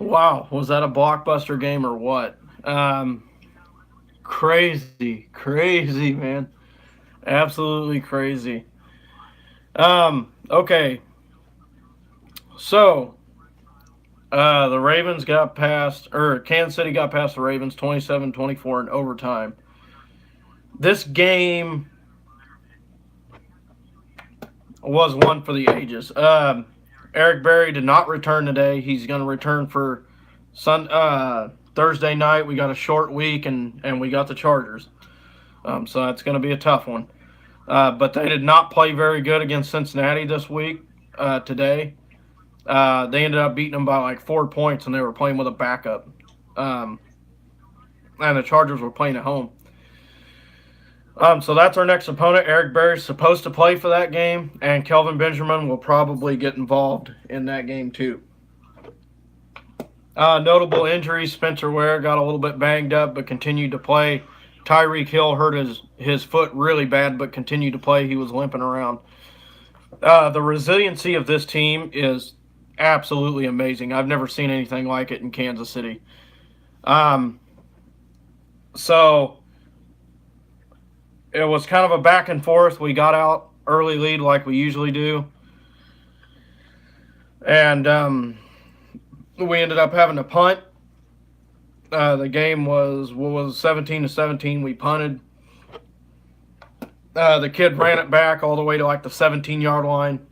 Wow, was that a blockbuster game or what? Crazy, crazy, man. Absolutely crazy. Okay. So, the Ravens got past, or Kansas City got past the Ravens 27-24 in overtime. This game was one for the ages. Eric Berry did not return today. He's going to return for Thursday night. We got a short week, and we got the Chargers. So that's going to be a tough one. But they did not play very good against Cincinnati this week, today. They ended up beating them by like 4 points, and they were playing with a backup. Um, and the Chargers were playing at home. So that's our next opponent. Eric Berry's supposed to play for that game, and Kelvin Benjamin will probably get involved in that game too. Notable injuries: Spencer Ware got a little bit banged up, but continued to play. Tyreek Hill hurt his foot really bad, but continued to play. He was limping around. The resiliency of this team is absolutely amazing. I've never seen anything like it in Kansas City. Um, so it was kind of a back and forth. We got out early lead like we usually do, and we ended up having to punt. The game was 17-17. We punted. The kid ran it back all the way to like the 17-yard line,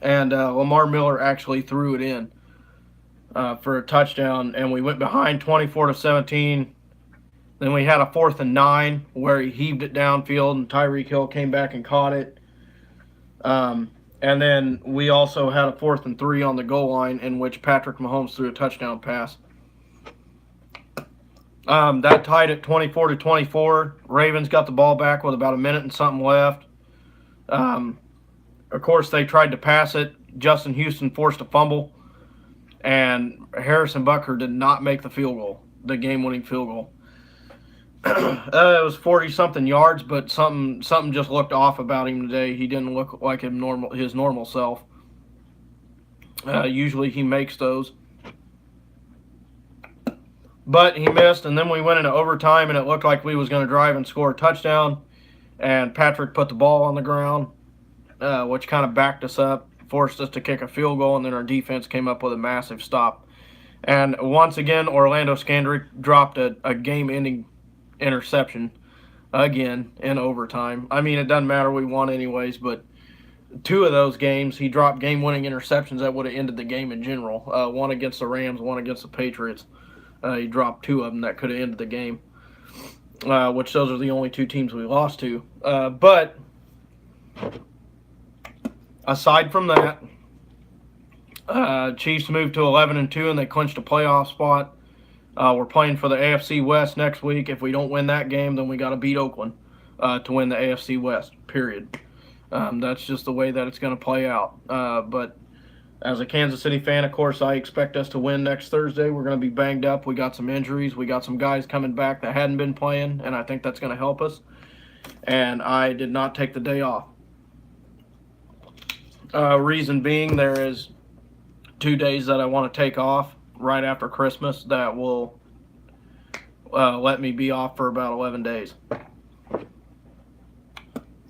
and Lamar Miller actually threw it in for a touchdown, and we went behind 24-17. Then we had a 4th and 9 where he heaved it downfield, and Tyreek Hill came back and caught it. And then we also had a 4th and 3 on the goal line in which Patrick Mahomes threw a touchdown pass. That tied at 24-24. Ravens got the ball back with about a minute and something left. Of course, they tried to pass it. Justin Houston forced a fumble, and Harrison Butker did not make the field goal, the game-winning field goal. It was 40-something yards, but something just looked off about him today. He didn't look like his normal self. Usually he makes those. But he missed, and then we went into overtime, and it looked like we was going to drive and score a touchdown. And Patrick put the ball on the ground, which kind of backed us up, forced us to kick a field goal, and then our defense came up with a massive stop. And once again, Orlando Scandrick dropped a game-ending interception again in overtime. I mean, it doesn't matter. We won anyways, but two of those games, he dropped game-winning interceptions that would have ended the game in general. One against the Rams, one against the Patriots. He dropped two of them that could have ended the game, which those are the only two teams we lost to. But aside from that, Chiefs moved to 11-2, and they clinched a playoff spot. We're playing for the AFC West next week. If we don't win that game, then we got to beat Oakland to win the AFC West, period. That's just the way that it's going to play out. But as a Kansas City fan, of course, I expect us to win next Thursday. We're going to be banged up. We got some injuries. We got some guys coming back that hadn't been playing, and I think that's going to help us. And I did not take the day off. Reason being, there is 2 days that I want to take off right after Christmas that will let me be off for about 11 days.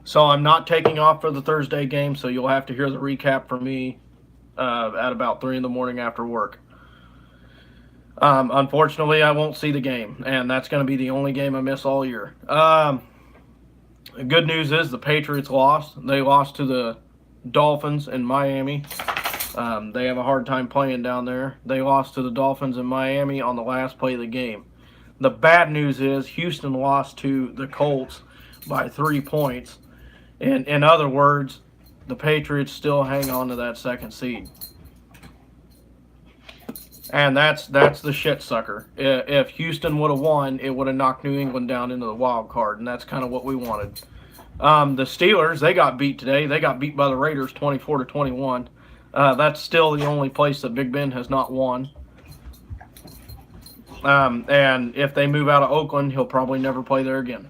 So I'm not taking off for the Thursday game, so you'll have to hear the recap from me at about 3 in the morning after work. Unfortunately, I won't see the game, and that's going to be the only game I miss all year. Good news is the Patriots lost. They lost to the Dolphins in Miami. They have a hard time playing down there. They lost to the Dolphins in Miami on the last play of the game. The bad news is Houston lost to the Colts by 3 points. In other words, the Patriots still hang on to that second seed. And that's the shit sucker. If Houston would have won, it would have knocked New England down into the wild card, and that's kind of what we wanted. The Steelers, they got beat today. They got beat by the Raiders 24-21. That's still the only place that Big Ben has not won. And if they move out of Oakland, he'll probably never play there again.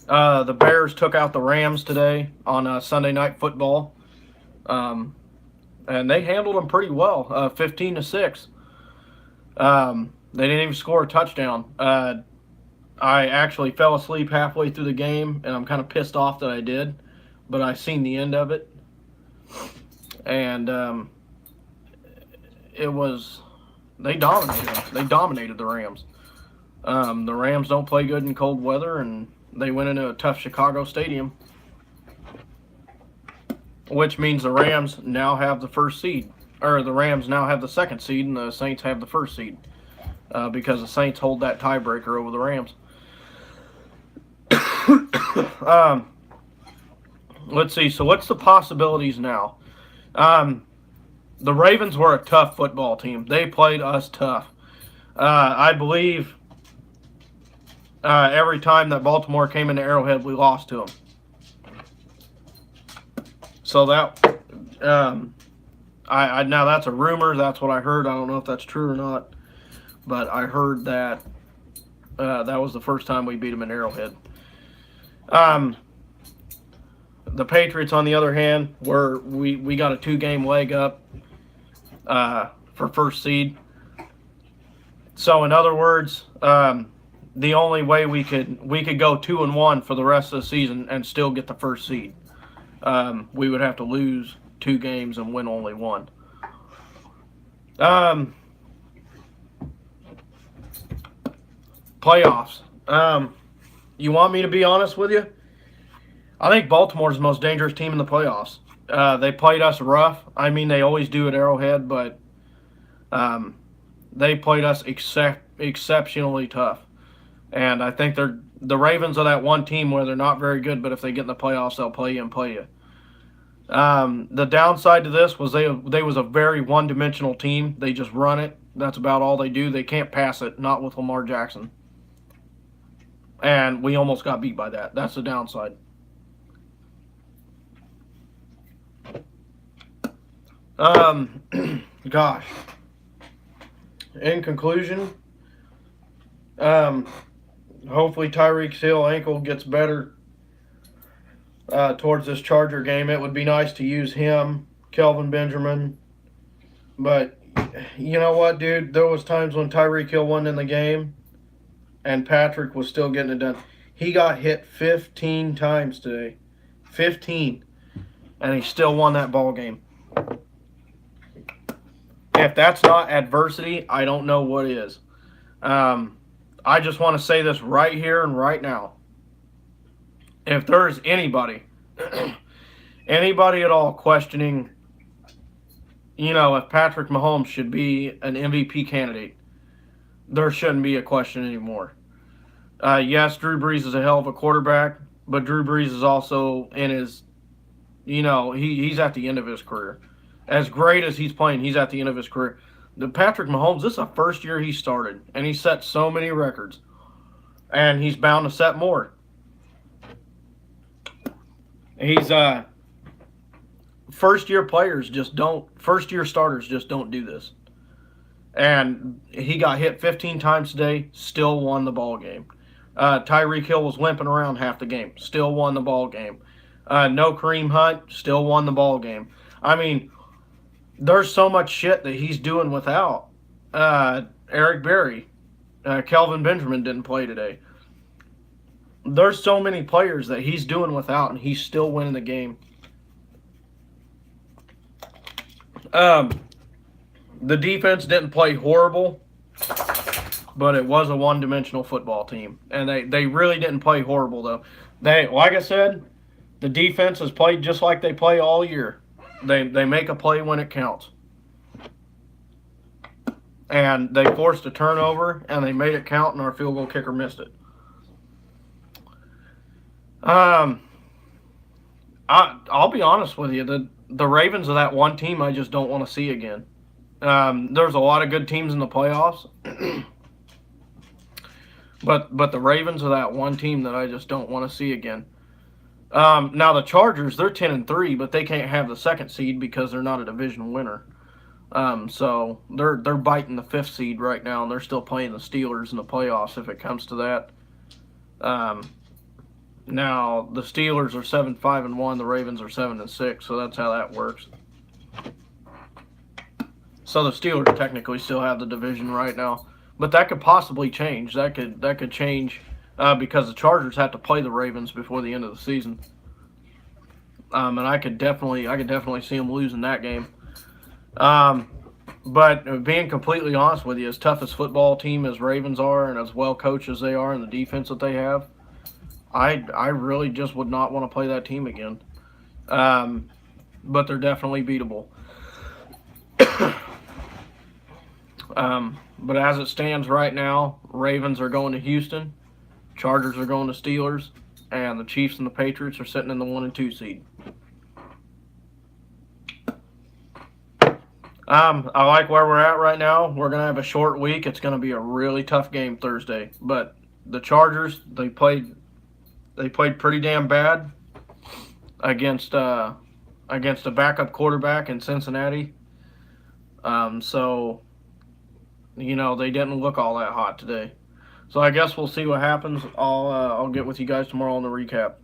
The Bears took out the Rams today on Sunday Night Football. and they handled them pretty well, 15-6. They didn't even score a touchdown. I actually fell asleep halfway through the game, and I'm kind of pissed off that I did, but I seen the end of it, and they dominated them. They dominated the Rams. The Rams don't play good in cold weather, and they went into a tough Chicago stadium, which means the Rams now have the first seed, or the Rams now have the second seed, and the Saints have the first seed, because the Saints hold that tiebreaker over the Rams. Let's see. So what's the possibilities now? The Ravens were a tough football team. They played us tough. I believe every time that Baltimore came into Arrowhead, we lost to them. So that, now that's a rumor. That's what I heard. I don't know if that's true or not, but I heard that that was the first time we beat them in Arrowhead. The Patriots, on the other hand, we got a 2-game leg up for first seed. So in other words, the only way we could go 2-1 for the rest of the season and still get the first seed. We would have to lose 2 games and win only 1. Playoffs. You want me to be honest with you? I think Baltimore's the most dangerous team in the playoffs. They played us rough. I mean, they always do at Arrowhead, but they played us exceptionally tough. And I think the Ravens are that one team where they're not very good, but if they get in the playoffs, they'll play you and play you. The downside to this was they was a very one-dimensional team. They just run it. That's about all they do. They can't pass it, not with Lamar Jackson. And we almost got beat by that. That's the downside. Gosh. In conclusion, hopefully Tyreek Hill ankle gets better towards this Charger game. It would be nice to use him, Kelvin Benjamin. But you know what, dude? There was times when Tyreek Hill wasn't in the game and Patrick was still getting it done. He got hit 15 times today. 15. And he still won that ball game. If that's not adversity, I don't know what is. I just want to say this right here and right now. If there's anybody at all questioning, if Patrick Mahomes should be an MVP candidate, there shouldn't be a question anymore. Yes, Drew Brees is a hell of a quarterback, but Drew Brees is also in his, he's at the end of his career. As great as he's playing, he's at the end of his career. The Patrick Mahomes, this is the first year he started, and he set so many records. And he's bound to set more. He's first-year starters just don't do this. And he got hit 15 times today, still won the ball game. Tyreek Hill was limping around half the game, still won the ball game. No Kareem Hunt, still won the ball game. I mean, there's so much shit that he's doing without. Eric Berry, Kelvin Benjamin didn't play today. There's so many players that he's doing without, and he's still winning the game. The defense didn't play horrible, but it was a one-dimensional football team. And they really didn't play horrible, though. Like I said, the defense has played just like they play all year. They make a play when it counts. And they forced a turnover, and they made it count, and our field goal kicker missed it. I'll be honest with you. The Ravens are that one team I just don't want to see again. There's a lot of good teams in the playoffs. but the Ravens are that one team that I just don't want to see again. Now the Chargers, they're 10-3, but they can't have the second seed because they're not a division winner. So they're biting the 5th seed right now, and they're still playing the Steelers in the playoffs if it comes to that. Now the Steelers are 7-5-1, the Ravens are 7-6, so that's how that works. So the Steelers technically still have the division right now, but that could possibly change. That could change because the Chargers have to play the Ravens before the end of the season, and I could definitely see them losing that game. But being completely honest with you, as tough as football team as Ravens are, and as well coached as they are, and the defense that they have, I really just would not want to play that team again. But they're definitely beatable. But as it stands right now, Ravens are going to Houston, Chargers are going to Steelers, and the Chiefs and the Patriots are sitting in the 1 and 2 seed. I like where we're at right now. We're gonna have a short week. It's gonna be a really tough game Thursday. But the Chargers, they played pretty damn bad against a backup quarterback in Cincinnati. So they didn't look all that hot today. So I guess we'll see what happens. I'll get with you guys tomorrow on the recap.